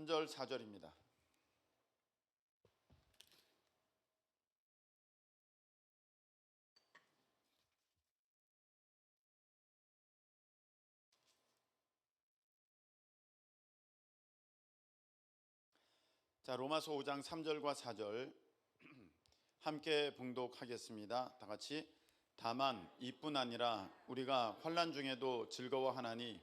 3절 4절입니다. 자, 로마서 5장 3절과 4절 함께 봉독하겠습니다. 다 같이. 다만 이뿐 아니라 우리가 환난 중에도 즐거워하나니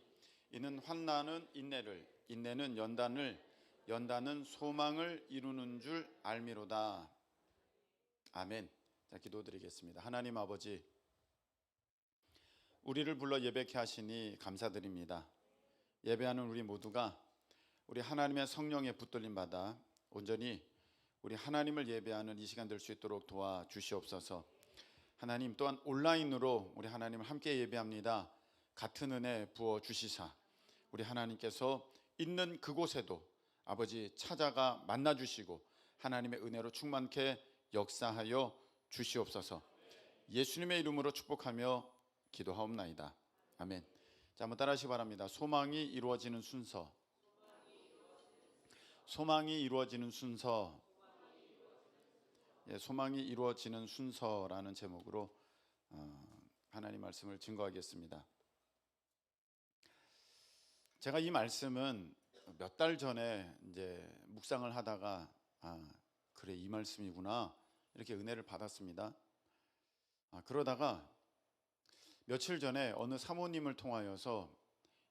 이는 환난은 인내를, 인내는 연단을, 연단은 소망을 이루는 줄 알미로다. 아멘. 자, 기도드리겠습니다. 하나님 아버지, 우리를 불러 예배케 하시니 감사드립니다. 예배하는 우리 모두가 우리 하나님의 성령에 붙들림 받아 온전히 우리 하나님을 예배하는 이 시간 될 수 있도록 도와주시옵소서. 하나님, 또한 온라인으로 우리 하나님을 함께 예배합니다. 같은 은혜 부어 주시사 우리 하나님께서 있는 그곳에도 아버지 찾아가 만나 주시고 하나님의 은혜로 충만케 역사하여 주시옵소서. 예수님의 이름으로 축복하며 기도하옵나이다. 아멘. 자, 한번 따라하시기 바랍니다. 소망이 이루어지는 순서. 소망이 이루어지는 순서. 소망이 이루어지는 순서라는 제목으로 하나님 말씀을 증거하겠습니다. 제가 이 말씀은 몇 달 전에 이제 묵상을 하다가 그래, 이 말씀이구나 이렇게 은혜를 받았습니다. 그러다가 며칠 전에 어느 사모님을 통하여서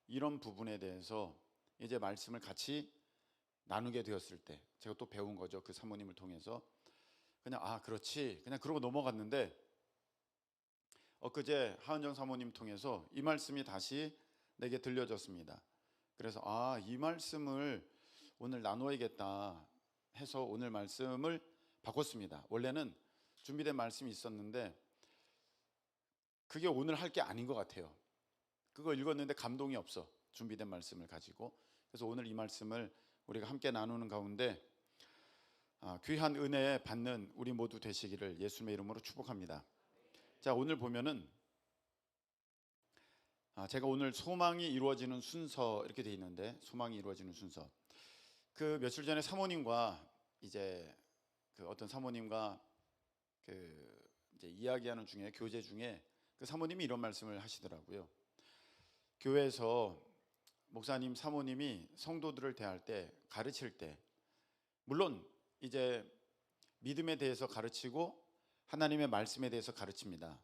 이런 부분에 대해서 이제 말씀을 같이 나누게 되었을 때 제가 또 배운 거죠. 그 사모님을 통해서 그냥 그렇지 그냥 그러고 넘어갔는데 엊그제 하은정 사모님 통해서 이 말씀이 다시 내게 들려졌습니다. 그래서 이 말씀을 오늘 나누어야겠다 해서 오늘 말씀을 바꿨습니다. 원래는 준비된 말씀이 있었는데 그게 오늘 할 게 아닌 것 같아요. 그거 읽었는데 감동이 없어, 준비된 말씀을 가지고. 그래서 오늘 이 말씀을 우리가 함께 나누는 가운데 귀한 은혜 받는 우리 모두 되시기를 예수님의 이름으로 축복합니다. 자, 오늘 보면은 제가 오늘 소망이 이루어지는 순서 이렇게 돼 있는데, 소망이 이루어지는 순서. 그 며칠 전에 사모님과 이제 그 어떤 사모님과 그 이제 이야기하는 중에, 교제 중에 그 사모님이 이런 말씀을 하시더라고요. 교회에서 목사님, 사모님이 성도들을 대할 때, 가르칠 때, 물론 이제 믿음에 대해서 가르치고 하나님의 말씀에 대해서 가르칩니다.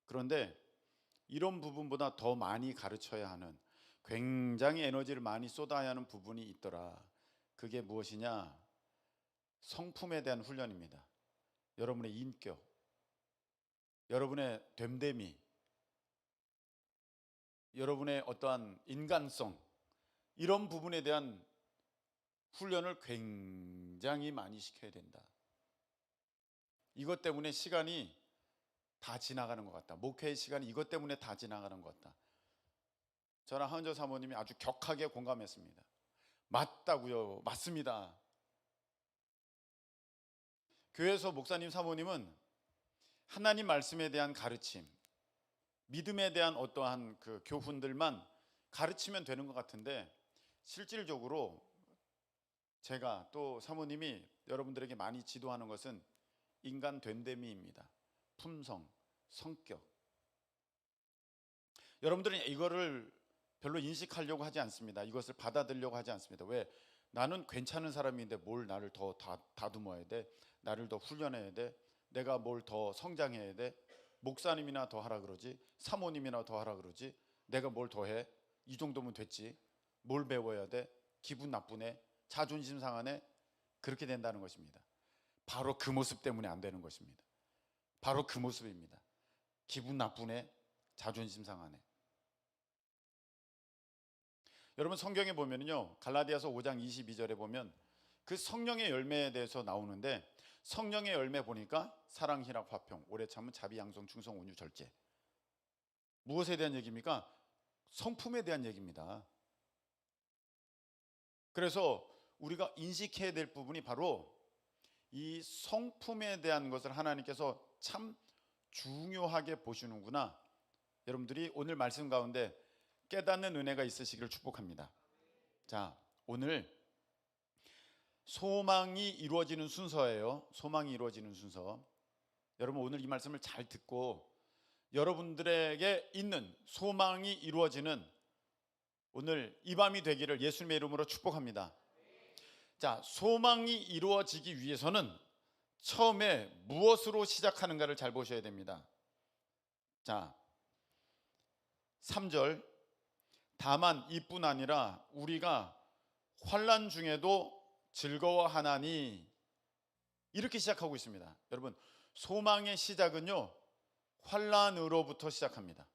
그런데 이런 부분보다 더 많이 가르쳐야 하는, 굉장히 에너지를 많이 쏟아야 하는 부분이 있더라. 그게 무엇이냐? 성품에 대한 훈련입니다. 여러분의 인격, 여러분의 됨됨이, 여러분의 어떠한 인간성, 이런 부분에 대한 훈련을 굉장히 많이 시켜야 된다. 이것 때문에 시간이 다 지나가는 것 같다. 목회의 시간이 이것 때문에 다 지나가는 것 같다. 저랑 하은정 사모님이 아주 격하게 공감했습니다. 맞다고요. 맞습니다. 교회에서 목사님, 사모님은 하나님 말씀에 대한 가르침, 믿음에 대한 어떠한 그 교훈들만 가르치면 되는 것 같은데, 실질적으로 제가 또 사모님이 여러분들에게 많이 지도하는 것은 인간 됨됨이입니다. 품성, 성격. 여러분들은 이거를 별로 인식하려고 하지 않습니다. 이것을 받아들이려고 하지 않습니다. 왜? 나는 괜찮은 사람인데 뭘 나를 더 다듬어야 돼? 나를 더 훈련해야 돼? 내가 뭘 더 성장해야 돼? 목사님이나 더 하라 그러지? 사모님이나 더 하라 그러지? 내가 뭘 더 해? 이 정도면 됐지? 뭘 배워야 돼? 기분 나쁘네? 자존심 상하네? 그렇게 된다는 것입니다. 바로 그 모습 때문에 안 되는 것입니다. 바로 그 모습입니다. 기분 나쁘네? 자존심 상하네? 여러분, 성경에 보면요, 갈라디아서 5장 22절에 보면 그 성령의 열매에 대해서 나오는데, 성령의 열매 보니까 사랑, 희락, 화평, 오래 참음, 자비, 양성, 충성, 온유, 절제. 무엇에 대한 얘기입니까? 성품에 대한 얘기입니다. 그래서 우리가 인식해야 될 부분이 바로 이 성품에 대한 것을 하나님께서 참 중요하게 보시는구나. 여러분들이 오늘 말씀 가운데 깨닫는 은혜가 있으시기를 축복합니다. 자, 오늘 소망이 이루어지는 순서예요. 소망이 이루어지는 순서. 여러분 오늘 이 말씀을 잘 듣고 여러분들에게 있는 소망이 이루어지는 오늘 이 밤이 되기를 예수님의 이름으로 축복합니다. 자, 소망이 이루어지기 위해서는 처음에 무엇으로 시작하는가를 잘 보셔야 됩니다. 자, 3절, 다만 이뿐 아니라 우리가 환난 중에도 즐거워하나니, 이렇게 시작하고 있습니다. 여러분, 소망의 시작은요 환난으로부터 시작합니다.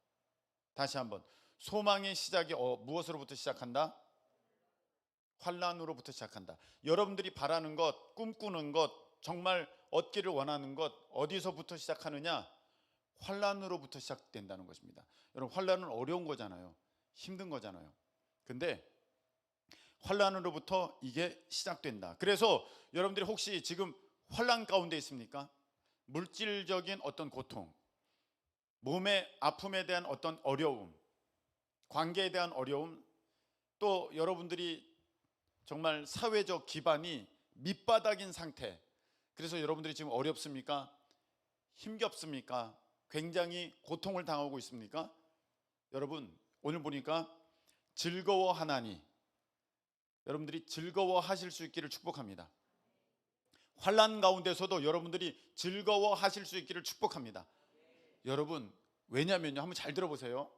다시 한번, 소망의 시작이 무엇으로부터 시작한다? 환난으로부터 시작한다. 여러분들이 바라는 것, 꿈꾸는 것, 정말 얻기를 원하는 것 어디서부터 시작하느냐? 환난으로부터 시작된다는 것입니다. 여러분, 환난은 어려운 거잖아요. 힘든 거잖아요. 근데 환난으로부터 이게 시작된다. 그래서 여러분들이 혹시 지금 환난 가운데 있습니까? 물질적인 어떤 고통, 몸의 아픔에 대한 어떤 어려움, 관계에 대한 어려움, 또 여러분들이 정말 사회적 기반이 밑바닥인 상태, 그래서 여러분들이 지금 어렵습니까? 힘겹습니까? 굉장히 고통을 당하고 있습니까? 여러분, 오늘 보니까 즐거워하나니, 여러분들이 즐거워하실 수 있기를 축복합니다. 환난 가운데서도 여러분들이 즐거워하실 수 있기를 축복합니다. 여러분, 왜냐면요, 한번 잘 들어보세요.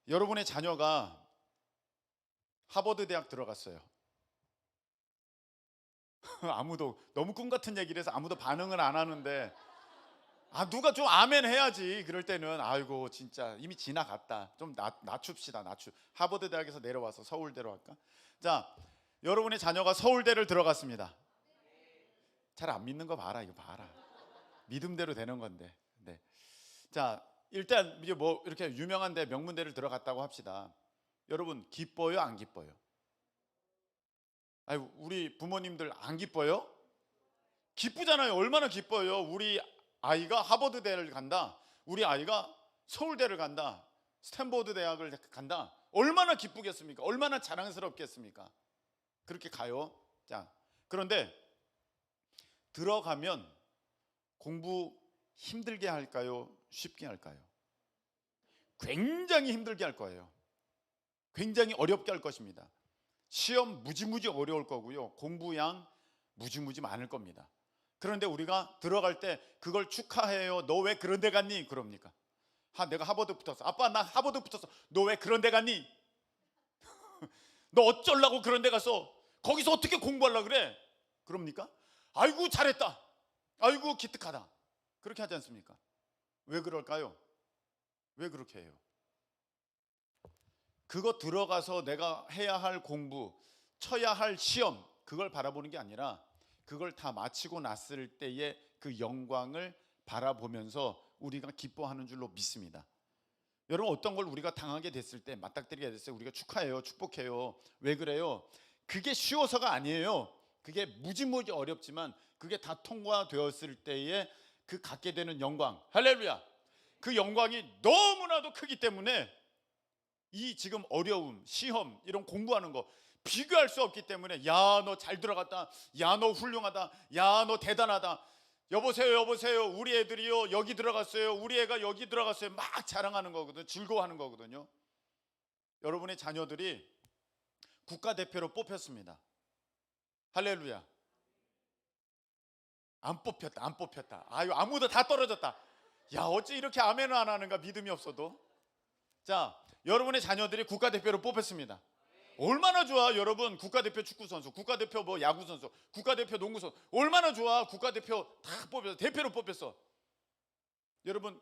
여러분의 자녀가 하버드 대학 들어갔어요. 아무도, 너무 꿈 같은 얘기를 해서 아무도 반응을 안 하는데, 누가 좀 아멘 해야지. 그럴 때는 아이고 진짜 이미 지나갔다, 좀 낮춥시다. 하버드 대학에서 내려와서 서울대로 할까? 자, 여러분의 자녀가 서울대를 들어갔습니다. 잘 안 믿는 거 봐라. 이거 봐라, 믿음대로 되는 건데. 네. 자, 일단 이제 뭐 이렇게 유명한 데, 명문대를 들어갔다고 합시다. 여러분, 기뻐요 안 기뻐요? 아니, 우리 부모님들 안 기뻐요? 기쁘잖아요. 얼마나 기뻐요. 우리 아이가 하버드대를 간다, 우리 아이가 서울대를 간다, 스탠포드 대학을 간다. 얼마나 기쁘겠습니까? 얼마나 자랑스럽겠습니까? 그렇게 가요. 자, 그런데 들어가면 공부 힘들게 할까요? 쉽게 할까요? 굉장히 힘들게 할 거예요. 굉장히 어렵게 할 것입니다. 시험 무지무지 어려울 거고요, 공부양 무지무지 많을 겁니다. 그런데 우리가 들어갈 때 그걸 축하해요. 너 왜 그런 데 갔니? 그럽니까? 내가 하버드 붙었어. 아빠, 나 하버드 붙었어. 너 왜 그런 데 갔니? 너 어쩌려고 그런 데 갔어? 거기서 어떻게 공부하려고 그래? 그럽니까? 아이고 잘했다, 아이고 기특하다, 그렇게 하지 않습니까? 왜 그럴까요? 왜 그렇게 해요? 그거 들어가서 내가 해야 할 공부, 쳐야 할 시험, 그걸 바라보는 게 아니라 그걸 다 마치고 났을 때의 그 영광을 바라보면서 우리가 기뻐하는 줄로 믿습니다. 여러분, 어떤 걸 우리가 당하게 됐을 때, 맞닥뜨리게 됐을 때 우리가 축하해요, 축복해요. 왜 그래요? 그게 쉬워서가 아니에요. 그게 무지무지 어렵지만 그게 다 통과되었을 때에 그 갖게 되는 영광, 할렐루야, 그 영광이 너무나도 크기 때문에 이 지금 어려움, 시험, 이런 공부하는 거 비교할 수 없기 때문에, 야, 너 잘 들어갔다, 야, 너 훌륭하다, 야, 너 대단하다, 여보세요, 우리 애들이요 여기 들어갔어요, 우리 애가 여기 들어갔어요, 막 자랑하는 거거든요. 즐거워하는 거거든요. 여러분의 자녀들이 국가대표로 뽑혔습니다. 할렐루야. 안 뽑혔다. 아유, 아무도 다 떨어졌다. 야, 어째 이렇게 아멘을 안 하는가, 믿음이 없어도. 자, 여러분의 자녀들이 국가대표로 뽑혔습니다. 얼마나 좋아. 여러분, 국가대표 축구선수, 국가대표 뭐 야구선수, 국가대표 농구선수, 얼마나 좋아. 국가대표 다 뽑혔어. 대표로 뽑혔어. 여러분,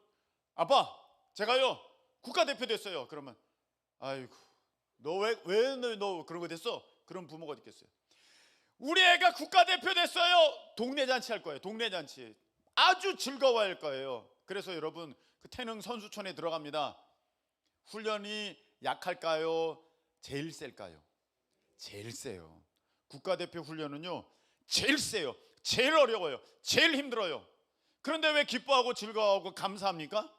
아빠, 제가요 국가대표 됐어요. 그러면 아이고, 너 왜 너 그런 거 됐어? 그런 부모가 어디 있겠어요? 우리 애가 국가대표 됐어요. 동네 잔치 할 거예요. 동네 잔치 아주 즐거워할 거예요. 그래서 여러분, 그 태릉 선수촌에 들어갑니다. 훈련이 약할까요? 제일 셀까요? 제일 세요. 국가대표 훈련은요 제일 세요. 제일 어려워요. 제일 힘들어요. 그런데 왜 기뻐하고 즐거워하고 감사합니까?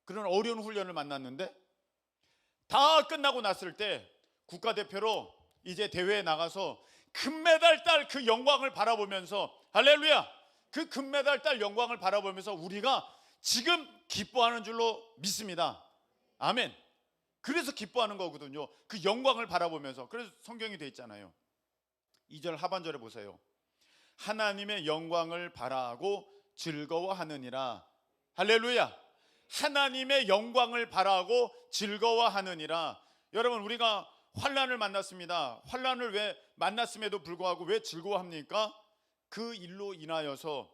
그런 어려운 훈련을 만났는데, 다 끝나고 났을 때 국가대표로 이제 대회에 나가서 금메달 딸 그 영광을 바라보면서, 할렐루야, 그 금메달 딸 영광을 바라보면서 우리가 지금 기뻐하는 줄로 믿습니다. 아멘. 그래서 기뻐하는 거거든요. 그 영광을 바라보면서. 그래서 성경이 돼 있잖아요. 2절 하반절에 보세요. 하나님의 영광을 바라하고 즐거워하느니라. 할렐루야. 하나님의 영광을 바라하고 즐거워하느니라. 여러분, 우리가 환난을 만났습니다. 환난을 왜 만났음에도 불구하고 왜 즐거워합니까? 그 일로 인하여서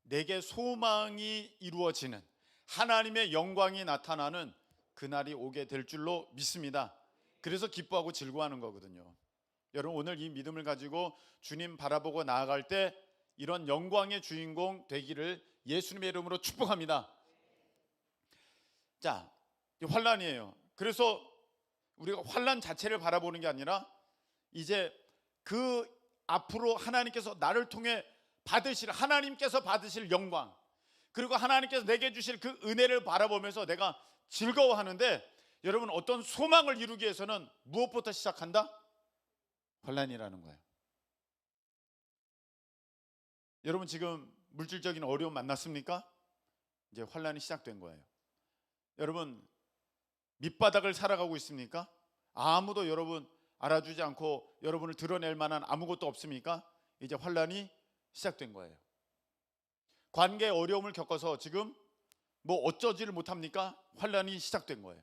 내게 소망이 이루어지는, 하나님의 영광이 나타나는 그날이 오게 될 줄로 믿습니다. 그래서 기뻐하고 즐거워하는 거거든요. 여러분, 오늘 이 믿음을 가지고 주님 바라보고 나아갈 때 이런 영광의 주인공 되기를 예수님의 이름으로 축복합니다. 자, 환난이에요. 그래서 우리가 환난 자체를 바라보는 게 아니라 이제 그 앞으로 하나님께서 나를 통해 하나님께서 받으실 영광, 그리고 하나님께서 내게 주실 그 은혜를 바라보면서 내가 즐거워하는데, 여러분, 어떤 소망을 이루기 위해서는 무엇부터 시작한다? 환난이라는 거예요. 여러분, 지금 물질적인 어려움 만났습니까? 이제 환난이 시작된 거예요. 여러분, 밑바닥을 살아가고 있습니까? 아무도 여러분 알아주지 않고 여러분을 드러낼 만한 아무것도 없습니까? 이제 환난이 시작된 거예요. 관계에 어려움을 겪어서 지금 뭐 어쩌지를 못합니까? 환난이 시작된 거예요.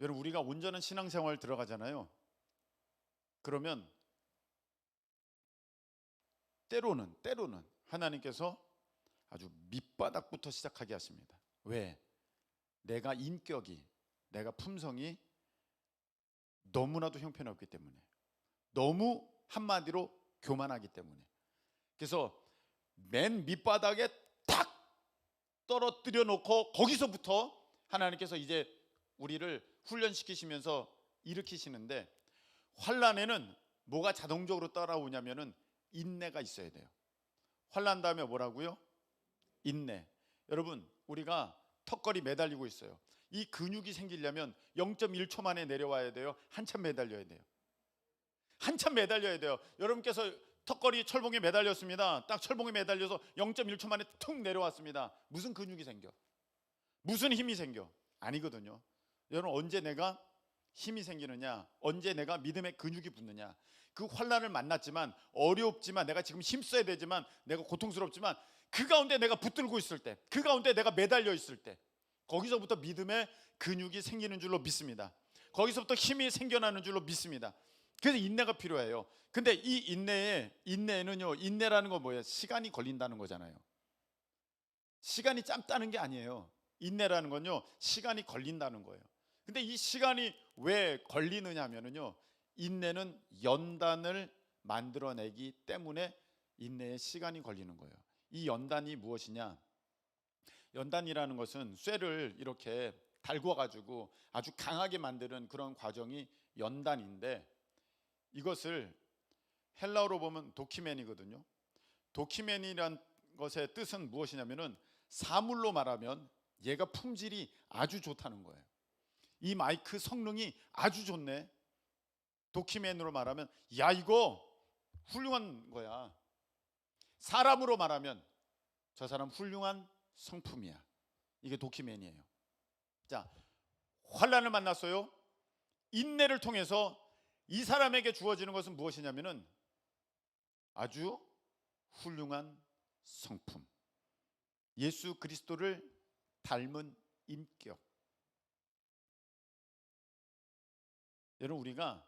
여러분, 우리가 온전한 신앙생활 들어가잖아요. 그러면 때로는 하나님께서 아주 밑바닥부터 시작하게 하십니다. 왜? 내가 인격이, 내가 품성이 너무나도 형편없기 때문에, 너무 한마디로 교만하기 때문에. 그래서 맨 밑바닥에 탁 떨어뜨려 놓고 거기서부터 하나님께서 이제 우리를 훈련시키시면서 일으키시는데, 환난에는 뭐가 자동적으로 따라오냐면은 인내가 있어야 돼요. 환난 다음에 뭐라고요? 인내. 여러분, 우리가 턱걸이 매달리고 있어요. 이 근육이 생기려면 0.1초 만에 내려와야 돼요? 한참 매달려야 돼요? 한참 매달려야 돼요. 여러분께서 턱걸이 철봉에 매달렸습니다. 딱 철봉에 매달려서 0.1초 만에 툭 내려왔습니다. 무슨 근육이 생겨? 무슨 힘이 생겨? 아니거든요. 여러분, 언제 내가 힘이 생기느냐? 언제 내가 믿음의 근육이 붙느냐? 그 환난을 만났지만, 어렵지만, 내가 지금 힘써야 되지만, 내가 고통스럽지만, 그 가운데 내가 붙들고 있을 때, 그 가운데 내가 매달려 있을 때, 거기서부터 믿음의 근육이 생기는 줄로 믿습니다. 거기서부터 힘이 생겨나는 줄로 믿습니다. 그래서 인내가 필요해요. 근데 이 인내는요, 인내라는 건 뭐예요? 시간이 걸린다는 거잖아요. 시간이 짧다는 게 아니에요. 인내라는 건요, 시간이 걸린다는 거예요. 근데 이 시간이 왜 걸리느냐 하면은요, 인내는 연단을 만들어내기 때문에 인내에 시간이 걸리는 거예요. 이 연단이 무엇이냐? 연단이라는 것은 쇠를 이렇게 달궈 가지고 아주 강하게 만드는 그런 과정이 연단인데, 이것을 헬라어로 보면 도키멘이거든요. 도키멘이란 것의 뜻은 무엇이냐면은, 사물로 말하면 얘가 품질이 아주 좋다는 거예요. 이 마이크 성능이 아주 좋네. 도키멘으로 말하면, 야, 이거 훌륭한 거야. 사람으로 말하면, 저 사람 훌륭한 성품이야. 이게 도키멘이에요. 자, 환난을 만났어요. 인내를 통해서 이 사람에게 주어지는 것은 무엇이냐면은 아주 훌륭한 성품, 예수 그리스도를 닮은 인격. 여러분, 우리가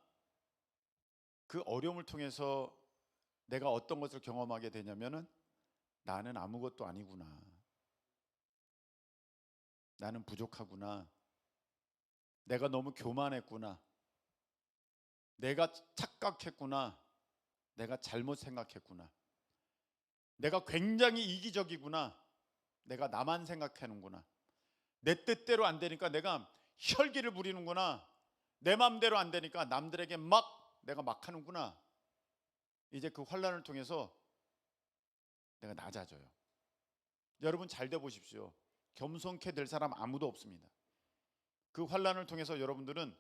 그 어려움을 통해서 내가 어떤 것을 경험하게 되냐면은, 나는 아무것도 아니구나, 나는 부족하구나, 내가 너무 교만했구나, 내가 착각했구나, 내가 잘못 생각했구나, 내가 굉장히 이기적이구나, 내가 나만 생각하는구나, 내 뜻대로 안 되니까 내가 혈기를 부리는구나, 내 마음대로 안 되니까 남들에게 내가 막 하는구나. 이제 그 환난을 통해서 내가 낮아져요. 여러분, 잘 돼 보십시오. 겸손케 될 사람 아무도 없습니다. 그 환난을 통해서 여러분들은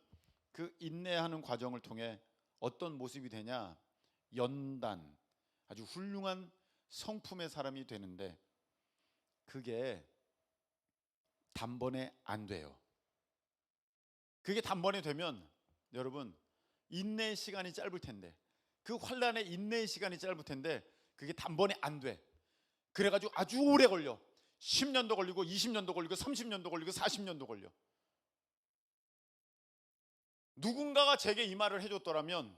그 인내하는 과정을 통해 어떤 모습이 되냐? 연단, 아주 훌륭한 성품의 사람이 되는데 그게 단번에 안 돼요. 그게 단번에 되면 여러분 인내의 시간이 짧을 텐데, 그 환란의 인내의 시간이 짧을 텐데 그게 단번에 안 돼. 그래가지고 아주 오래 걸려. 10년도 걸리고 20년도 걸리고 30년도 걸리고 40년도 걸려. 누군가가 제게 이 말을 해줬더라면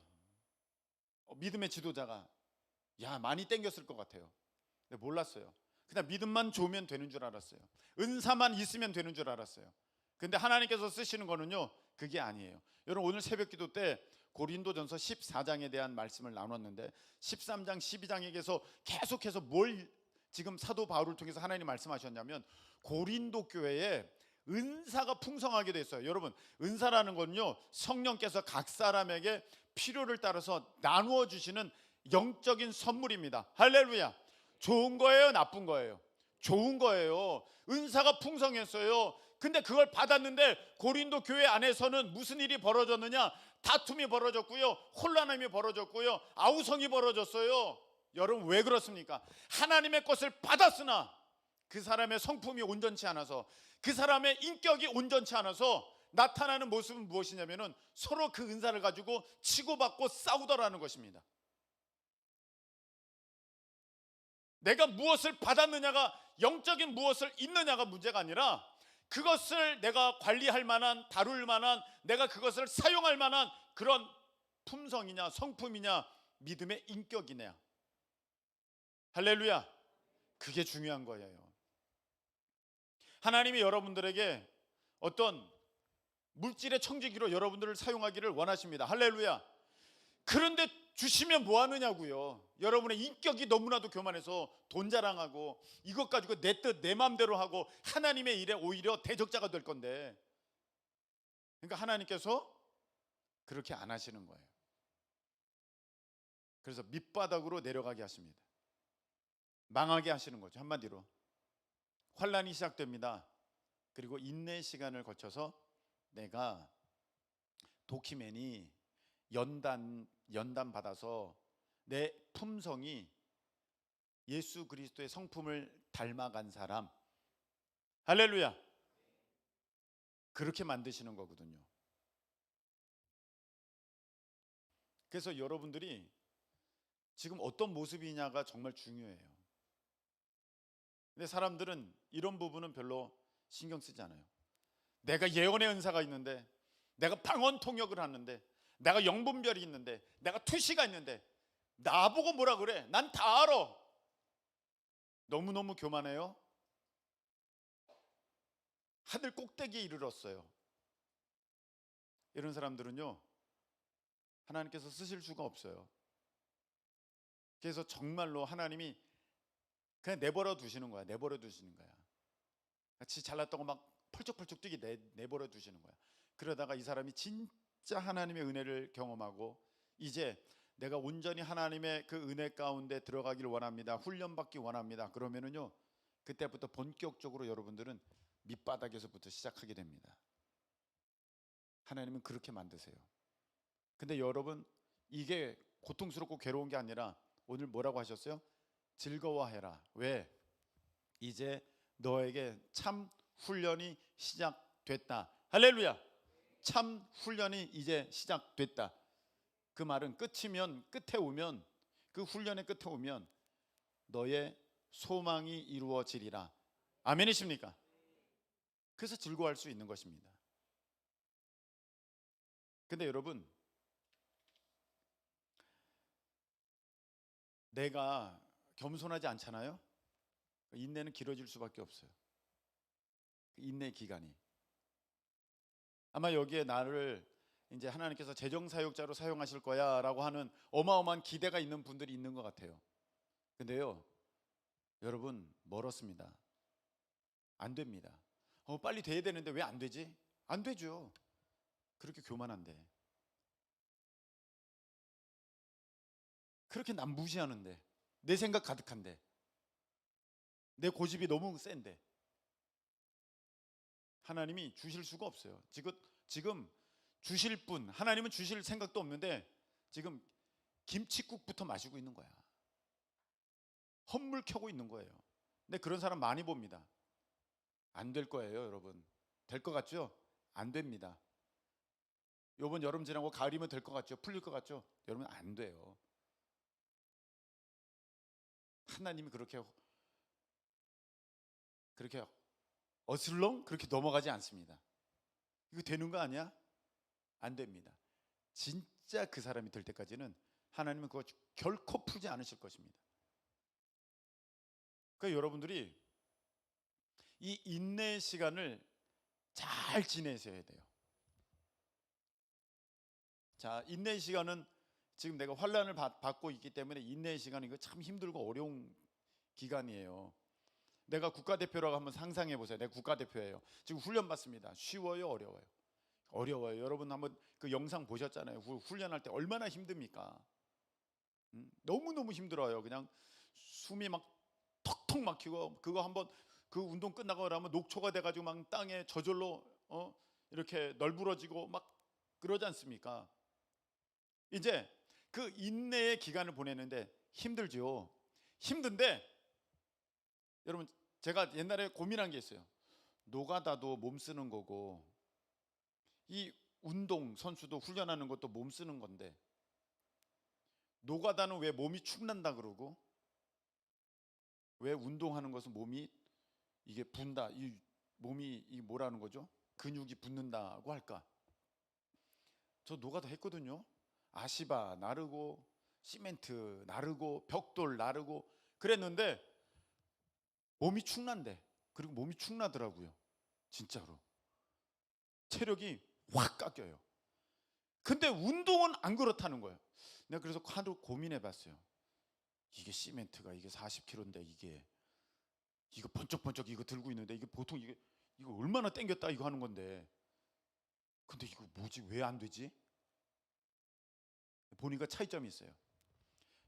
믿음의 지도자가 많이 땡겼을 것 같아요. 근데 몰랐어요. 그냥 믿음만 좋으면 되는 줄 알았어요. 은사만 있으면 되는 줄 알았어요. 근데 하나님께서 쓰시는 거는요, 그게 아니에요. 여러분, 오늘 새벽 기도 때 고린도전서 14장에 대한 말씀을 나눴는데 13장 12장에서 계속해서 뭘 지금 사도 바울을 통해서 하나님이 말씀하셨냐면 고린도 교회에 은사가 풍성하게 됐어요. 여러분, 은사라는 건요, 성령께서 각 사람에게 필요를 따라서 나누어 주시는 영적인 선물입니다. 할렐루야. 좋은 거예요, 나쁜 거예요? 좋은 거예요. 은사가 풍성했어요. 근데 그걸 받았는데 고린도 교회 안에서는 무슨 일이 벌어졌느냐? 다툼이 벌어졌고요, 혼란함이 벌어졌고요, 아우성이 벌어졌어요. 여러분, 왜 그렇습니까? 하나님의 것을 받았으나 그 사람의 성품이 온전치 않아서, 그 사람의 인격이 온전치 않아서 나타나는 모습은 무엇이냐면은 서로 그 은사를 가지고 치고받고 싸우더라는 것입니다. 내가 무엇을 받았느냐가, 영적인 무엇을 있느냐가 문제가 아니라 그것을 내가 관리할 만한, 다룰 만한, 내가 그것을 사용할 만한 그런 품성이냐, 성품이냐, 믿음의 인격이냐. 할렐루야. 그게 중요한 거예요. 하나님이 여러분들에게 어떤 물질의 청지기로 여러분들을 사용하기를 원하십니다. 할렐루야. 그런데 주시면 뭐 하느냐고요. 여러분의 인격이 너무나도 교만해서 돈 자랑하고 이것 가지고 내 뜻 내 마음대로 하고 하나님의 일에 오히려 대적자가 될 건데, 그러니까 하나님께서 그렇게 안 하시는 거예요. 그래서 밑바닥으로 내려가게 하십니다. 망하게 하시는 거죠. 한마디로 환란이 시작됩니다. 그리고 인내의 시간을 거쳐서 내가 도키맨이 연단 받아서 내 품성이 예수 그리스도의 성품을 닮아간 사람, 할렐루야, 그렇게 만드시는 거거든요. 그래서 여러분들이 지금 어떤 모습이냐가 정말 중요해요. 근데 사람들은 이런 부분은 별로 신경 쓰지 않아요. 내가 예언의 은사가 있는데, 내가 방언 통역을 하는데, 내가 영분별이 있는데, 내가 투시가 있는데 나보고 뭐라 그래? 난 다 알아. 너무너무 교만해요. 하늘 꼭대기에 이르렀어요. 이런 사람들은요, 하나님께서 쓰실 수가 없어요. 그래서 정말로 하나님이 그냥 내버려 두시는 거야. 내버려 두시는 거야. 같이 잘났다고 막 펄쩍펄쩍 뛰게 내버려 두시는 거야. 그러다가 이 사람이 진짜 하나님의 은혜를 경험하고 이제 내가 온전히 하나님의 그 은혜 가운데 들어가기를 원합니다, 훈련받기 원합니다, 그러면은요, 그때부터 본격적으로 여러분들은 밑바닥에서부터 시작하게 됩니다. 하나님은 그렇게 만드세요. 근데 여러분, 이게 고통스럽고 괴로운 게 아니라 오늘 뭐라고 하셨어요? 즐거워해라. 왜? 이제 너에게 참 훈련이 시작됐다. 할렐루야. 참 훈련이 이제 시작됐다. 그 말은 끝이면, 끝에 오면, 그 훈련의 끝에 오면 너의 소망이 이루어지리라. 아멘이십니까? 그래서 즐거워할 수 있는 것입니다. 근데 여러분, 내가 겸손하지 않잖아요. 인내는 길어질 수밖에 없어요. 인내 기간이. 아마 여기에 나를 이제 하나님께서 재정사역자로 사용하실 거야 라고 하는 어마어마한 기대가 있는 분들이 있는 것 같아요. 근데요, 여러분, 멀었습니다. 안 됩니다. 빨리 돼야 되는데 왜 안 되지? 안 되죠. 그렇게 교만한데, 그렇게 남 무시하는데, 내 생각 가득한데, 내 고집이 너무 센데 하나님이 주실 수가 없어요. 지금 주실 분, 하나님은 주실 생각도 없는데 지금 김칫국부터 마시고 있는 거야. 헛물 켜고 있는 거예요. 근데 그런 사람 많이 봅니다. 안 될 거예요, 여러분. 될 것 같죠? 안 됩니다. 요번 여름 지나고 가을이면 될 것 같죠? 풀릴 것 같죠? 여러분, 안 돼요. 하나님이 그렇게 어슬렁 그렇게 넘어가지 않습니다. 이거 되는 거 아니야? 안 됩니다. 진짜 그 사람이 될 때까지는 하나님은 그거 결코 풀지 않으실 것입니다. 그러니까 여러분들이 이 인내의 시간을 잘 지내셔야 돼요. 자, 인내의 시간은 지금 내가 환난을 받고 있기 때문에 인내의 시간은 이거 참 힘들고 어려운 기간이에요. 내가 국가대표라고 한번 상상해 보세요. 내가 국가대표예요. 지금 훈련 받습니다. 쉬워요, 어려워요? 어려워요. 여러분 한번 그 영상 보셨잖아요. 훈련할 때 얼마나 힘듭니까? 너무너무 힘들어요. 그냥 숨이 막 턱턱 막히고, 그거 한번 그 운동 끝나고 나면 녹초가 돼가지고 막 땅에 저절로 이렇게 널브러지고 막 그러지 않습니까? 이제 그 인내의 기간을 보내는데 힘들죠. 힘든데 여러분, 제가 옛날에 고민한 게 있어요. 노가다도 몸 쓰는 거고, 이 운동 선수도 훈련하는 것도 몸 쓰는 건데, 노가다는 왜 몸이 축난다 그러고, 왜 운동하는 것은 몸이 이게 분다, 이 몸이 이 뭐라는 거죠? 근육이 붙는다고 할까? 저 노가다 했거든요. 아시바 나르고 시멘트 나르고 벽돌 나르고 그랬는데 몸이 축난데, 그리고 몸이 축나더라고요. 진짜로 체력이 확 깎여요. 근데 운동은 안 그렇다는 거예요. 내가 그래서 하루 고민해 봤어요. 이게 시멘트가 이게 40kg인데 이거 번쩍번쩍 이거 들고 있는데 이게 보통 이거 얼마나 땡겼다 이거 하는 건데, 근데 이거 뭐지, 왜 안 되지? 보니까 차이점이 있어요.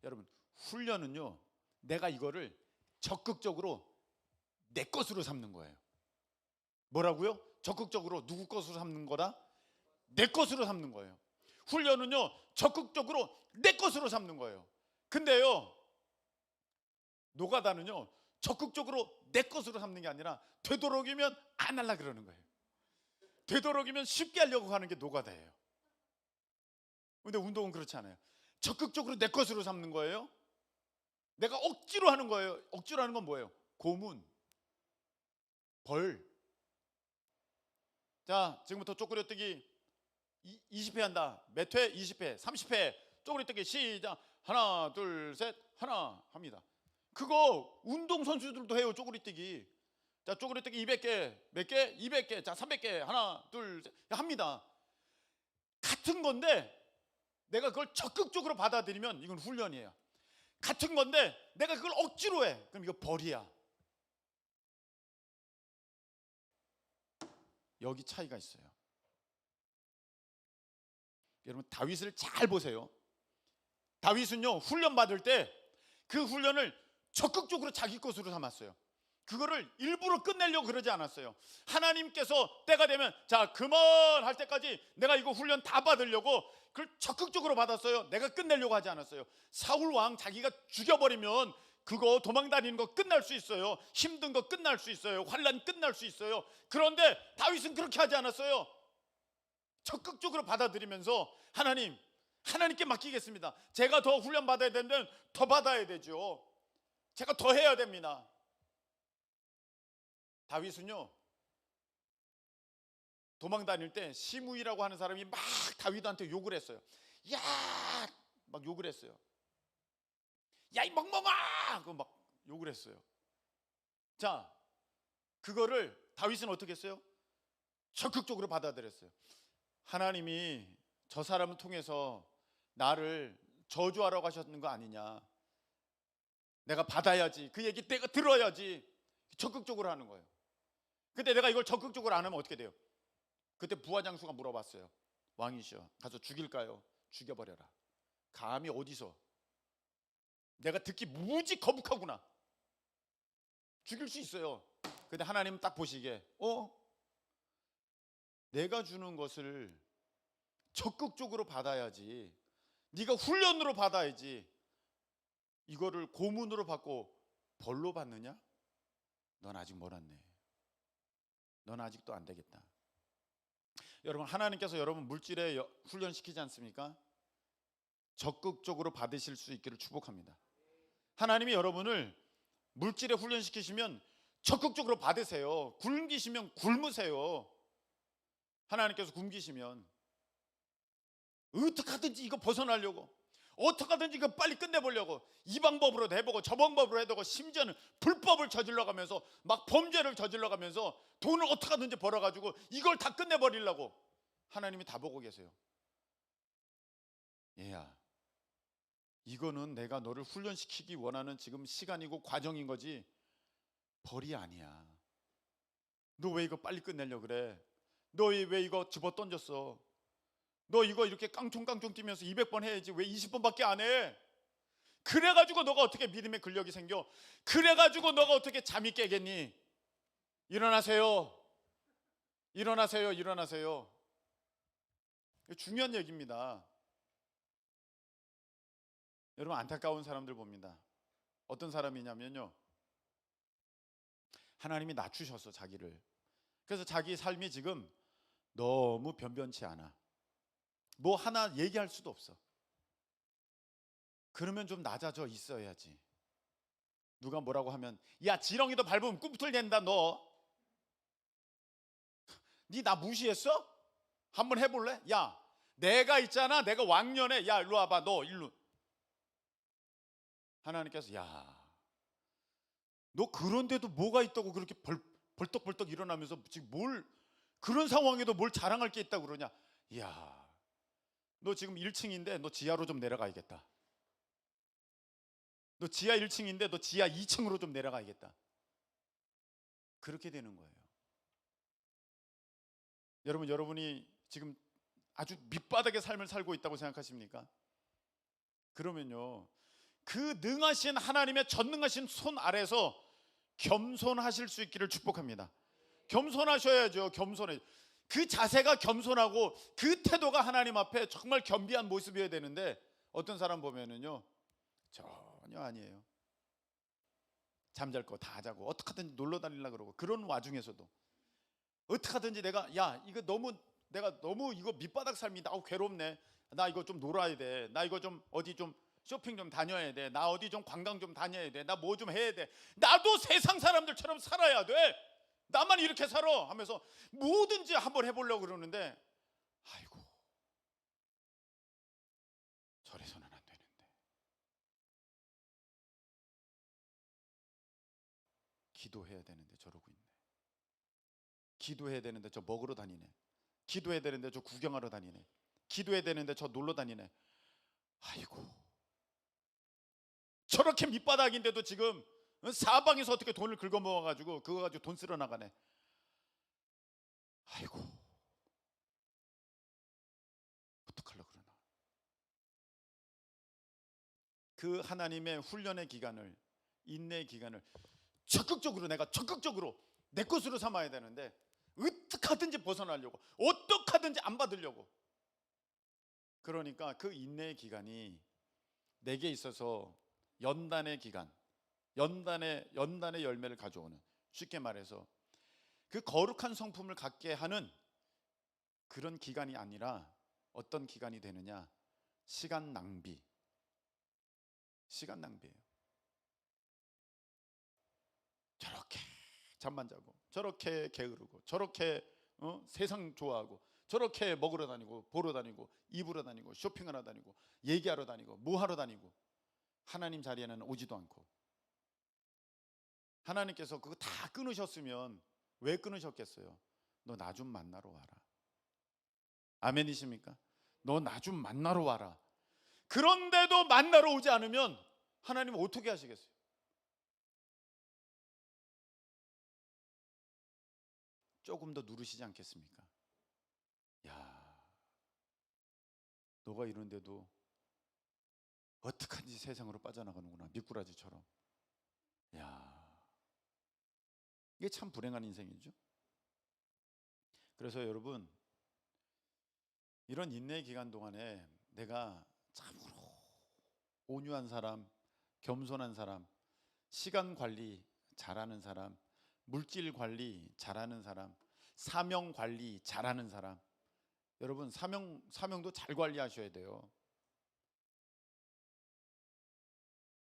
여러분, 훈련은요, 내가 이거를 적극적으로 내 것으로 삼는 거예요. 뭐라고요? 적극적으로 누구 것으로 삼는 거다? 내 것으로 삼는 거예요. 훈련은요, 적극적으로 내 것으로 삼는 거예요. 근데요, 노가다는요, 적극적으로 내 것으로 삼는 게 아니라 되도록이면 안 하려고 그러는 거예요. 되도록이면 쉽게 하려고 하는 게 노가다예요. 근데 운동은 그렇지 않아요. 적극적으로 내 것으로 삼는 거예요. 내가 억지로 하는 거예요. 억지로 하는 건 뭐예요? 고문, 벌. 자, 지금부터 쪼그려뜨기 20회 한다. 몇 회? 20회, 30회. 쪼그려뜨기 시작. 하나, 둘, 셋. 하나 합니다. 그거 운동선수들도 해요. 쪼그려뜨기. 자, 쪼그려뜨기 200개. 몇 개? 200개. 자, 300개. 하나, 둘, 셋. 합니다. 같은 건데 내가 그걸 적극적으로 받아들이면 이건 훈련이에요. 같은 건데 내가 그걸 억지로 해. 그럼 이거 벌이야. 여기 차이가 있어요. 여러분, 다윗을 잘 보세요. 다윗은요, 훈련 받을 때 그 훈련을 적극적으로 자기 것으로 삼았어요. 그거를 일부러 끝내려고 그러지 않았어요. 하나님께서 때가 되면 자, 그만할 때까지 내가 이거 훈련 다 받으려고 그걸 적극적으로 받았어요. 내가 끝내려고 하지 않았어요. 사울 왕 자기가 죽여버리면 그거 도망 다니는 거 끝날 수 있어요. 힘든 거 끝날 수 있어요. 환난 끝날 수 있어요. 그런데 다윗은 그렇게 하지 않았어요. 적극적으로 받아들이면서 하나님께 맡기겠습니다. 제가 더 훈련 받아야 되면 더 받아야 되죠. 제가 더 해야 됩니다. 다윗은요, 도망 다닐 때 시므이라고 하는 사람이 막 다윗한테 욕을 했어요. 야, 막 욕을 했어요. 야, 이 멍멍아! 그 막 욕을 했어요. 자, 그거를 다윗은 어떻게 했어요? 적극적으로 받아들였어요. 하나님이 저 사람을 통해서 나를 저주하라고 하셨는 거 아니냐. 내가 받아야지. 그 얘기 내가 들어야지. 적극적으로 하는 거예요. 근데 내가 이걸 적극적으로 안 하면 어떻게 돼요? 그때 부하장수가 물어봤어요. 왕이시여, 가서 죽일까요? 죽여버려라. 감히 어디서? 내가 듣기 무지 거북하구나. 죽일 수 있어요. 근데 하나님은 딱 보시기에 내가 주는 것을 적극적으로 받아야지. 네가 훈련으로 받아야지 이거를 고문으로 받고 벌로 받느냐? 넌 아직 멀었네. 넌 아직도 안 되겠다. 여러분, 하나님께서 여러분 물질에 훈련시키지 않습니까? 적극적으로 받으실 수 있기를 축복합니다. 하나님이 여러분을 물질에 훈련시키시면 적극적으로 받으세요. 굶기시면 굶으세요. 하나님께서 굶기시면 어떻게 하든지 이거 벗어나려고, 어떻게 하든지 이거 빨리 끝내보려고 이 방법으로 해보고 저 방법으로 해보고, 심지어는 불법을 저질러가면서 막 범죄를 저질러가면서 돈을 어떻게 하든지 벌어가지고 이걸 다 끝내버리려고 하나님이 다 보고 계세요. 얘야, 이거는 내가 너를 훈련시키기 원하는 지금 시간이고 과정인 거지 벌이 아니야. 너 왜 이거 빨리 끝내려고 그래? 너 왜 이거 집어 던졌어? 너 이거 이렇게 깡총깡총 뛰면서 200번 해야지 왜 20번밖에 안 해? 그래가지고 너가 어떻게 믿음의 근력이 생겨? 그래가지고 너가 어떻게 잠이 깨겠니? 일어나세요. 일어나세요. 일어나세요. 중요한 얘기입니다. 여러분, 안타까운 사람들 봅니다. 어떤 사람이냐면요, 하나님이 낮추셨어, 자기를. 그래서 자기 삶이 지금 너무 변변치 않아. 뭐 하나 얘기할 수도 없어. 그러면 좀 낮아져 있어야지. 누가 뭐라고 하면, 야, 지렁이도 밟으면 꿈틀 된다. 너 니 나 무시했어? 한번 해볼래? 야, 내가 있잖아, 내가 왕년에, 야 일로 와봐, 너 일로. 하나님께서, 야, 너 그런데도 뭐가 있다고 그렇게 벌떡벌떡 일어나면서 지금 뭘, 그런 상황에도 뭘 자랑할 게 있다고 그러냐? 야, 너 지금 1층인데 너 지하로 좀 내려가야겠다. 너 지하 1층인데 너 지하 2층으로 좀 내려가야겠다. 그렇게 되는 거예요. 여러분, 여러분이 지금 아주 밑바닥의 삶을 살고 있다고 생각하십니까? 그러면요, 그 능하신 하나님의 전능하신 손 아래서 겸손하실 수 있기를 축복합니다. 겸손하셔야죠. 겸손해. 그 자세가 겸손하고 그 태도가 하나님 앞에 정말 겸비한 모습이어야 되는데, 어떤 사람 보면은요 전혀 아니에요. 잠잘 거 다 자고 어떻게 하든지 놀러 다니려고 그러고, 그런 와중에서도 어떻게 하든지 내가 너무 이거 밑바닥 삶이다. 괴롭네. 나 이거 좀 놀아야 돼. 나 이거 좀 어디 좀 쇼핑 좀 다녀야 돼. 나 어디 좀 관광 좀 다녀야 돼. 나 뭐 좀 해야 돼. 나도 세상 사람들처럼 살아야 돼. 나만 이렇게 살아 하면서 뭐든지 한번 해보려고 그러는데, 아이고, 저래서는 안 되는데. 기도해야 되는데 저러고 있네. 기도해야 되는데 저 먹으러 다니네. 기도해야 되는데 저 구경하러 다니네. 기도해야 되는데 저 놀러 다니네. 아이고, 저렇게 밑바닥인데도 지금 사방에서 어떻게 돈을 긁어모아가지고 그거 가지고 돈 쓸어 나가네. 아이고, 어떡하려고 그러나. 그 하나님의 훈련의 기간을, 인내의 기간을 적극적으로, 내가 적극적으로 내 것으로 삼아야 되는데 어떻게 하든지 벗어나려고, 어떻게 하든지 안 받으려고. 그러니까 그 인내의 기간이 내게 있어서 연단의 기간, 연단의 열매를 가져오는, 쉽게 말해서 그 거룩한 성품을 갖게 하는 그런 기간이 아니라 어떤 기간이 되느냐? 시간 낭비. 시간 낭비예요. 저렇게 잠만 자고, 저렇게 게으르고, 저렇게 세상 좋아하고, 저렇게 먹으러 다니고, 보러 다니고, 입으러 다니고, 쇼핑하러 다니고, 얘기하러 다니고, 뭐 하러 다니고, 하나님 자리에는 오지도 않고. 하나님께서 그거 다 끊으셨으면 왜 끊으셨겠어요? 너 나 좀 만나러 와라. 아멘이십니까? 너 나 좀 만나러 와라. 그런데도 만나러 오지 않으면 하나님은 어떻게 하시겠어요? 조금 더 누르시지 않겠습니까? 야, 너가 이런데도 어떡한지 세상으로 빠져나가는구나, 미꾸라지처럼. 야, 이게 참 불행한 인생이죠. 그래서 여러분, 이런 인내의 기간 동안에 내가 참으로 온유한 사람, 겸손한 사람, 시간 관리 잘하는 사람, 물질 관리 잘하는 사람, 사명 관리 잘하는 사람. 여러분 사명도 잘 관리하셔야 돼요.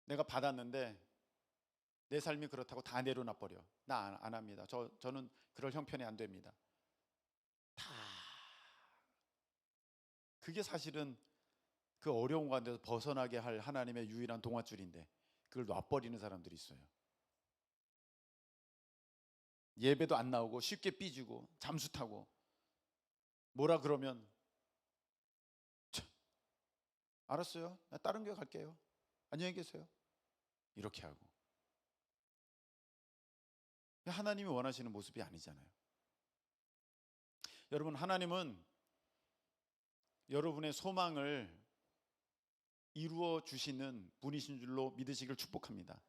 내가 받았는데 내 삶이 그렇다고 다 내려놔 버려. 나 안 합니다. 저는 그럴 형편이 안 됩니다. 다 그게 사실은 그 어려운 가운데서 벗어나게 할 하나님의 유일한 동아줄인데 그걸 놔버리는 사람들이 있어요. 예배도 안 나오고 쉽게 삐지고 잠수 타고 뭐라 그러면 알았어요. 나 다른 교회 갈게요. 안녕히 계세요. 이렇게 하고. 하나님이 원하시는 모습이 아니잖아요. 여러분, 하나님은 여러분의 소망을 이루어 주시는 분이신 줄로 믿으시길 축복합니다.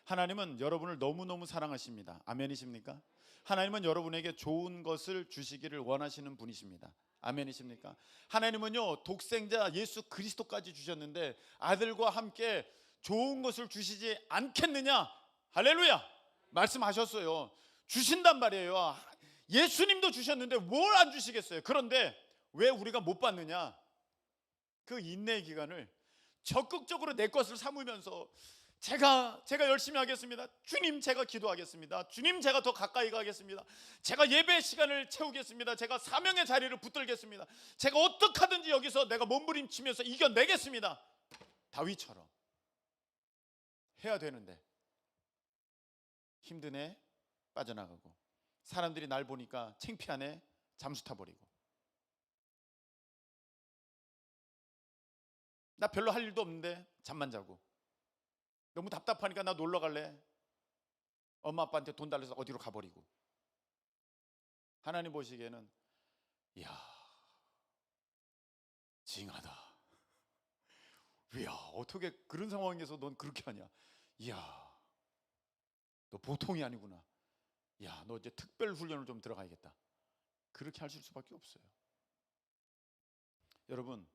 하나님은 여러분을 너무너무 사랑하십니다. 아멘이십니까? 하나님은 여러분에게 좋은 것을 주시기를 원하시는 분이십니다. 아멘이십니까? 하나님은요, 독생자 예수 그리스도까지 주셨는데 아들과 함께 좋은 것을 주시지 않겠느냐? 할렐루야! 말씀하셨어요. 주신단 말이에요. 예수님도 주셨는데 뭘 안 주시겠어요? 그런데 왜 우리가 못 받느냐? 그 인내의 기간을 적극적으로 내 것을 삼으면서 제가 열심히 하겠습니다. 주님, 제가 기도하겠습니다. 주님, 제가 더 가까이 가겠습니다. 제가 예배 시간을 채우겠습니다. 제가 사명의 자리를 붙들겠습니다. 제가 어떻게 하든지 여기서 내가 몸부림치면서 이겨내겠습니다. 다윗처럼 해야 되는데 힘드네 빠져나가고, 사람들이 날 보니까 창피하네 잠수 타버리고, 나 별로 할 일도 없는데 잠만 자고, 너무 답답하니까 나 놀러 갈래, 엄마 아빠한테 돈 달래서 어디로 가버리고. 하나님 보시기에는 이야, 징하다. 이야, 어떻게 그런 상황에서 넌 그렇게 하냐. 이야, 너 보통이 아니구나. 야, 너 이제 특별 훈련을 좀 들어가야겠다. 그렇게 하실 수밖에 없어요. 여러분,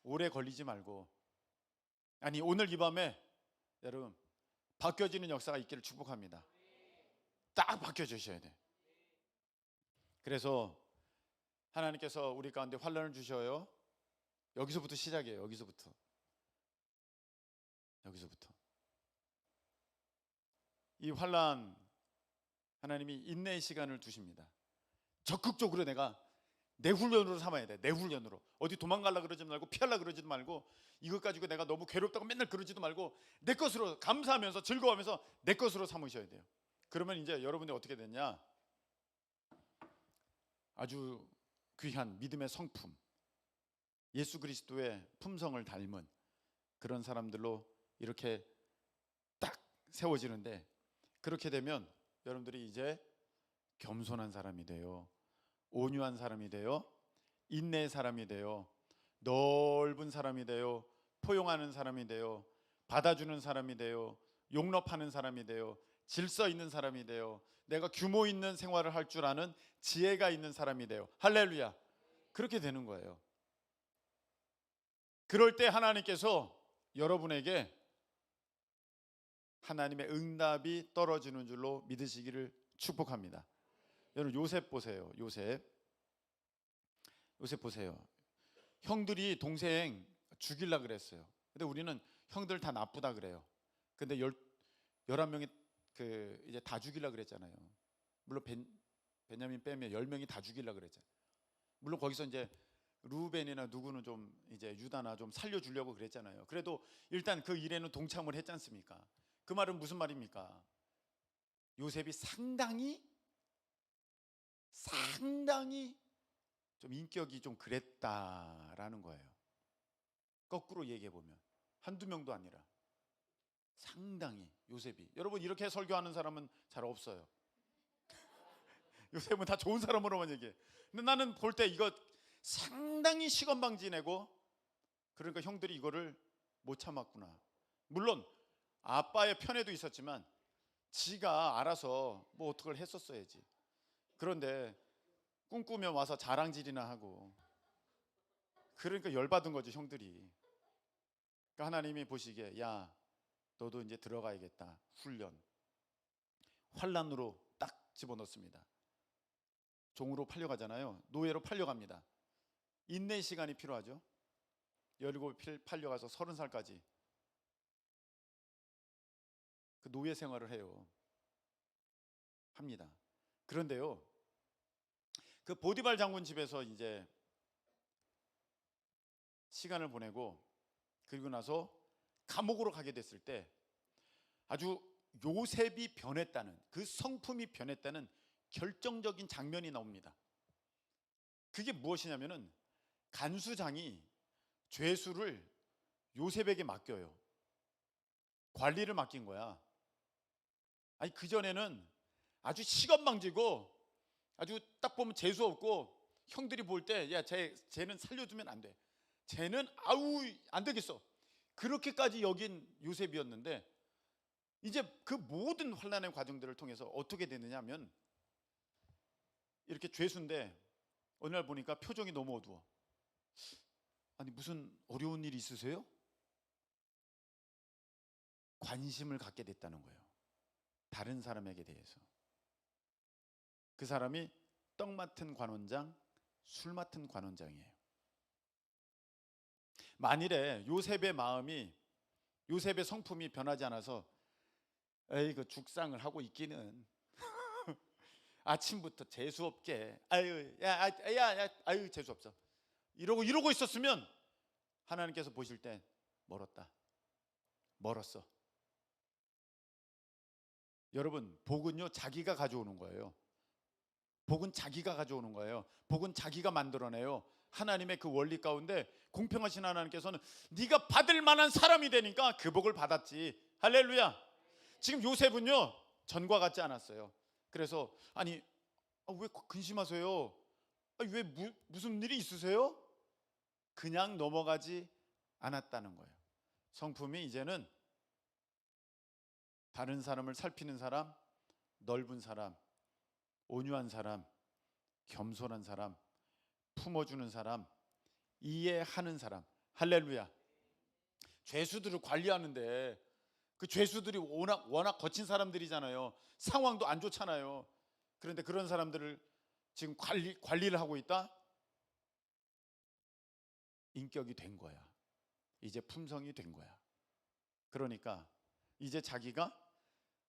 오래 걸리지 말고, 아니 오늘 이 밤에 여러분 바뀌어지는 역사가 있기를 축복합니다. 딱 바뀌어주셔야 돼. 그래서 하나님께서 우리 가운데 환난을 주셔요. 여기서부터 시작이에요. 여기서부터. 이 환난, 하나님이 인내의 시간을 두십니다. 적극적으로 내가 내 훈련으로 삼아야 돼. 내 훈련으로. 어디 도망가려고 그러지 말고, 피하려고 그러지도 말고, 이것 가지고 내가 너무 괴롭다고 맨날 그러지도 말고, 내 것으로 감사하면서 즐거워하면서 내 것으로 삼으셔야 돼요. 그러면 이제 여러분이 어떻게 됐냐? 아주 귀한 믿음의 성품, 예수 그리스도의 품성을 닮은 그런 사람들로 이렇게 딱 세워지는데, 그렇게 되면 여러분들이 이제 겸손한 사람이 돼요. 온유한 사람이 돼요. 인내의 사람이 돼요. 넓은 사람이 돼요. 포용하는 사람이 돼요. 받아주는 사람이 돼요. 용납하는 사람이 돼요. 질서 있는 사람이 돼요. 내가 규모 있는 생활을 할 줄 아는 지혜가 있는 사람이 돼요. 할렐루야. 그렇게 되는 거예요. 그럴 때 하나님께서 여러분에게 하나님의 응답이 떨어지는 줄로 믿으시기를 축복합니다. 여러분, 요셉 보세요. 요셉 보세요. 형들이 동생 죽이려고 그랬어요. 근데 우리는 형들 다 나쁘다 그래요. 근데 11명이 이제 다 죽이려고 그랬잖아요. 물론 베냐민 빼면 10명이 다 죽이려고 그랬잖아요. 물론 거기서 이제 루벤이나 누구는 좀 이제 유다나 좀 살려주려고 그랬잖아요. 그래도 일단 그 일에는 동참을 했지 않습니까? 그 말은 무슨 말입니까? 요셉이 상당히 좀 인격이 좀 그랬다라는 거예요. 거꾸로 얘기해 보면 한두 명도 아니라 상당히 요셉이. 여러분, 이렇게 설교하는 사람은 잘 없어요. 요셉은 다 좋은 사람으로만 얘기해. 근데 나는 볼 때 이거 상당히 시건방지 내고, 그러니까 형들이 이거를 못 참았구나. 물론 아빠의 편에도 있었지만 지가 알아서 뭐 어떻게 했었어야지. 그런데 꿈꾸면 와서 자랑질이나 하고 그러니까 열받은 거죠, 형들이. 그러니까 하나님이 보시기에 야, 너도 이제 들어가야겠다. 훈련. 환란으로 딱 집어넣습니다. 종으로 팔려가잖아요. 노예로 팔려갑니다. 인내 시간이 필요하죠. 17 팔려가서 30살까지 그 노예 생활을 해요. 합니다. 그런데요, 그 보디발 장군 집에서 이제 시간을 보내고 그리고 나서 감옥으로 가게 됐을 때 아주 요셉이 변했다는, 그 성품이 변했다는 결정적인 장면이 나옵니다. 그게 무엇이냐면은 간수장이 죄수를 요셉에게 맡겨요. 관리를 맡긴 거야. 아니, 그전에는 아주 시건방지고 아주 딱 보면 재수 없고 형들이 볼 때 야, 쟤는 살려주면 안 돼. 쟤는 아우 안 되겠어. 그렇게까지 여긴 요셉이었는데 이제 그 모든 환난의 과정들을 통해서 어떻게 되느냐 하면 이렇게 죄수인데 어느 날 보니까 표정이 너무 어두워. 아니, 무슨 어려운 일 있으세요? 관심을 갖게 됐다는 거예요. 다른 사람에게 대해서. 그 사람이 떡 맡은 관원장, 술 맡은 관원장이에요. 만일에 요셉의 마음이, 요셉의 성품이 변하지 않아서 에이 그 죽상을 하고 있기는 아침부터 재수 없게 아유 야 아유 재수 없어 이러고 있었으면 하나님께서 보실 때 멀었어. 여러분, 복은요 자기가 가져오는 거예요. 복은 자기가 가져오는 거예요. 복은 자기가 만들어내요. 하나님의 그 원리 가운데 공평하신 하나님께서는 네가 받을 만한 사람이 되니까 그 복을 받았지. 할렐루야. 지금 요셉은요 전과 같지 않았어요. 그래서 아니 왜 근심하세요? 왜 무슨 일이 있으세요? 그냥 넘어가지 않았다는 거예요. 성품이 이제는 다른 사람을 살피는 사람, 넓은 사람, 온유한 사람, 겸손한 사람, 품어주는 사람, 이해하는 사람. 할렐루야. 죄수들을 관리하는데 그 죄수들이 워낙 거친 사람들이잖아요. 상황도 안 좋잖아요. 그런데 그런 사람들을 지금 관리를 하고 있다? 인격이 된 거야. 이제 품성이 된 거야. 그러니까 이제 자기가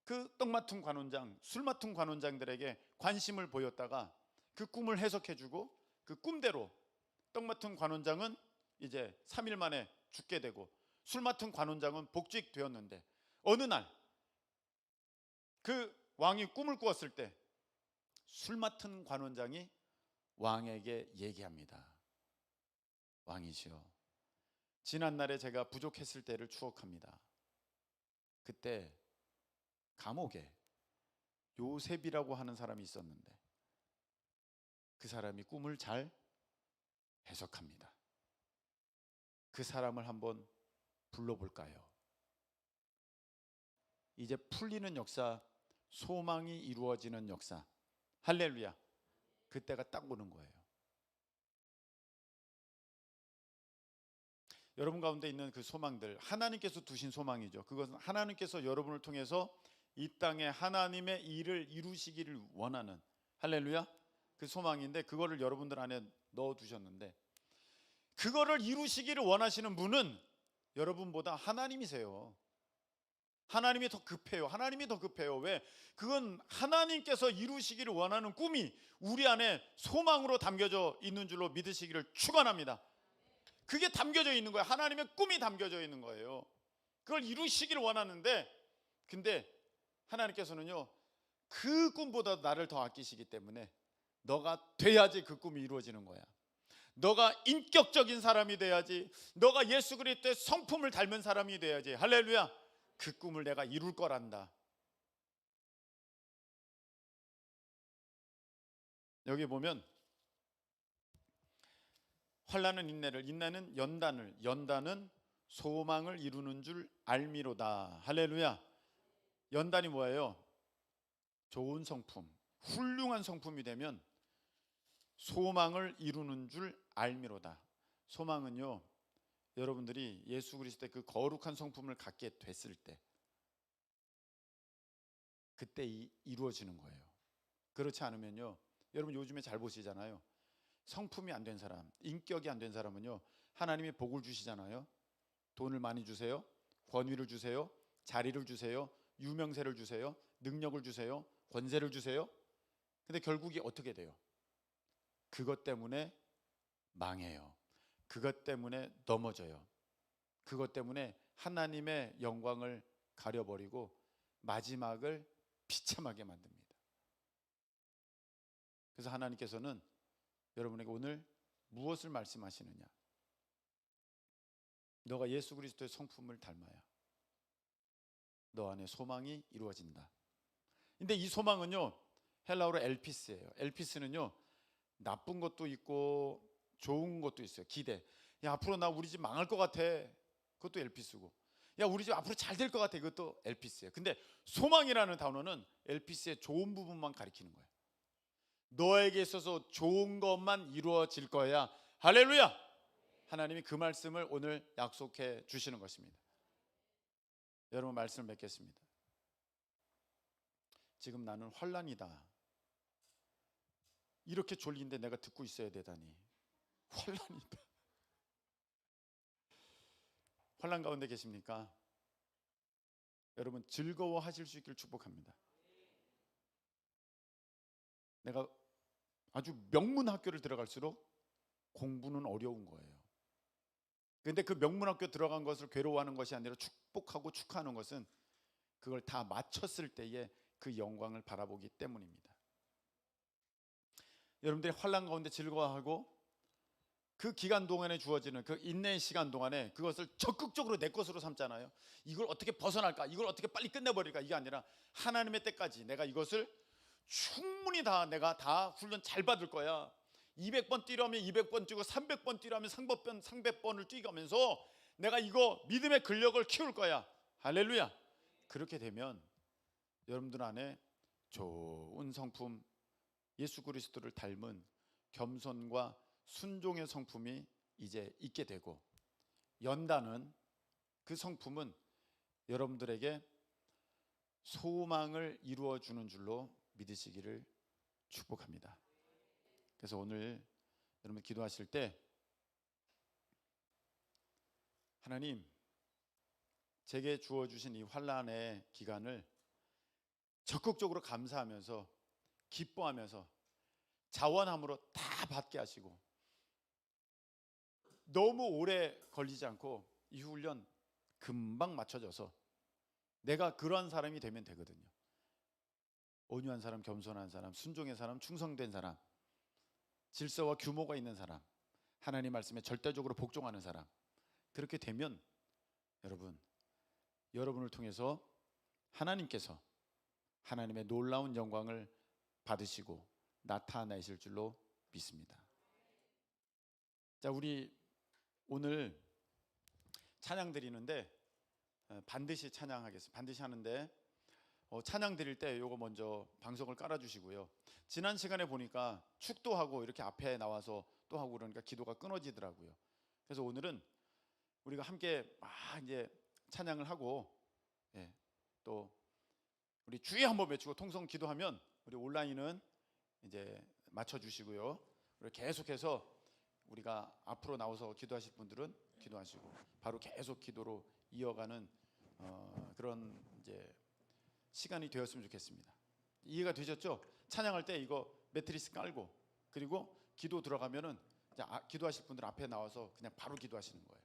그 떡 맡은 관원장, 술 맡은 관원장들에게 관심을 보였다가 그 꿈을 해석해주고 그 꿈대로 떡 맡은 관원장은 이제 3일 만에 죽게 되고 술 맡은 관원장은 복직되었는데 어느 날 그 왕이 꿈을 꾸었을 때 술 맡은 관원장이 왕에게 얘기합니다. 왕이시여, 지난날에 제가 부족했을 때를 추억합니다. 그때 감옥에 요셉이라고 하는 사람이 있었는데 그 사람이 꿈을 잘 해석합니다. 그 사람을 한번 불러볼까요? 이제 풀리는 역사, 소망이 이루어지는 역사. 할렐루야. 그때가 딱 오는 거예요. 여러분 가운데 있는 그 소망들, 하나님께서 두신 소망이죠. 그것은 하나님께서 여러분을 통해서 이 땅에 하나님의 일을 이루시기를 원하는, 할렐루야, 그 소망인데 그거를 여러분들 안에 넣어두셨는데 그거를 이루시기를 원하시는 분은 여러분보다 하나님이세요. 하나님이 더 급해요. 하나님이 더 급해요. 왜? 그건 하나님께서 이루시기를 원하는 꿈이 우리 안에 소망으로 담겨져 있는 줄로 믿으시기를 축원합니다. 그게 담겨져 있는 거예요. 하나님의 꿈이 담겨져 있는 거예요. 그걸 이루시기를 원하는데 근데 하나님께서는요 그 꿈보다 나를 더 아끼시기 때문에 너가 돼야지 그 꿈이 이루어지는 거야. 너가 인격적인 사람이 돼야지, 너가 예수 그리스도의 성품을 닮은 사람이 돼야지, 할렐루야, 그 꿈을 내가 이룰 거란다. 여기 보면 환난은 인내를, 인내는 연단을, 연단은 소망을 이루는 줄 알미로다. 할렐루야. 연단이 뭐예요? 좋은 성품, 훌륭한 성품이 되면 소망을 이루는 줄 알미로다. 소망은요, 여러분들이 예수 그리스도의 그 거룩한 성품을 갖게 됐을 때, 그때 이루어지는 거예요. 그렇지 않으면요, 여러분 요즘에 잘 보시잖아요. 성품이 안 된 사람, 인격이 안 된 사람은요, 하나님이 복을 주시잖아요. 돈을 많이 주세요, 권위를 주세요, 자리를 주세요, 유명세를 주세요, 능력을 주세요, 권세를 주세요. 근데 결국이 어떻게 돼요? 그것 때문에 망해요. 그것 때문에 넘어져요. 그것 때문에 하나님의 영광을 가려버리고 마지막을 비참하게 만듭니다. 그래서 하나님께서는 여러분에게 오늘 무엇을 말씀하시느냐? 너가 예수 그리스도의 성품을 닮아야 너 안에 소망이 이루어진다. 근데 이 소망은요, 헬라어로 엘피스예요. 엘피스는요, 나쁜 것도 있고 좋은 것도 있어요. 기대. 야, 앞으로 나 우리 집 망할 것 같아. 그것도 엘피스고. 야, 우리 집 앞으로 잘 될 것 같아. 그것도 엘피스예요. 근데 소망이라는 단어는 엘피스의 좋은 부분만 가리키는 거예요. 너에게 있어서 좋은 것만 이루어질 거야. 할렐루야. 하나님이 그 말씀을 오늘 약속해 주시는 것입니다. 여러분 말씀을 맺겠습니다. 지금 나는 환난이다. 이렇게 졸린데 내가 듣고 있어야 되다니. 환난이다. 환난 가운데 계십니까? 여러분 즐거워하실 수 있기를 축복합니다. 내가 아주 명문 학교를 들어갈수록 공부는 어려운 거예요. 그런데 그 명문 학교 들어간 것을 괴로워하는 것이 아니라 축복하고 축하하는 것은 그걸 다 마쳤을 때에 그 영광을 바라보기 때문입니다. 여러분들이 환난 가운데 즐거워하고 그 기간 동안에 주어지는 그 인내의 시간 동안에 그것을 적극적으로 내 것으로 삼잖아요. 이걸 어떻게 벗어날까? 이걸 어떻게 빨리 끝내버릴까? 이게 아니라 하나님의 때까지 내가 이것을 충분히 다 내가 다 훈련 잘 받을 거야. 200번 뛰려면 200번 뛰고 300번 뛰려면 300번을 뛰가면서 내가 이거 믿음의 근력을 키울 거야. 할렐루야. 그렇게 되면 여러분들 안에 좋은 성품, 예수 그리스도를 닮은 겸손과 순종의 성품이 이제 있게 되고, 연다는 그 성품은 여러분들에게 소망을 이루어 주는 줄로 믿으시기를 축복합니다. 그래서 오늘 여러분 기도하실 때 하나님, 제게 주어 주신 이 환난의 기간을 적극적으로 감사하면서 기뻐하면서 자원함으로 다 받게 하시고, 너무 오래 걸리지 않고 이 훈련 금방 맞춰져서 내가 그러한 사람이 되면 되거든요. 온유한 사람, 겸손한 사람, 순종의 사람, 충성된 사람, 질서와 규모가 있는 사람, 하나님 말씀에 절대적으로 복종하는 사람. 그렇게 되면 여러분을 통해서 하나님께서 하나님의 놀라운 영광을 받으시고 나타내실 줄로 믿습니다. 자, 우리 오늘 찬양 드리는데 반드시 찬양하겠습니다. 반드시 하는데 찬양 드릴 때 요거 먼저 방송을 깔아주시고요. 지난 시간에 보니까 축도하고 이렇게 앞에 나와서 또 하고 그러니까 기도가 끊어지더라고요. 그래서 오늘은 우리가 함께 이제 찬양을 하고, 또 우리 주여 한번 외치고 통성 기도하면 우리 온라인은 이제 맞춰주시고요. 그리고 계속해서 우리가 앞으로 나와서 기도하실 분들은 기도하시고 바로 계속 기도로 이어가는 그런 이제 시간이 되었으면 좋겠습니다. 이해가 되셨죠? 찬양할 때 이거 매트리스 깔고 그리고 기도 들어가면은 이제 기도하실 분들 앞에 나와서 그냥 바로 기도하시는 거예요.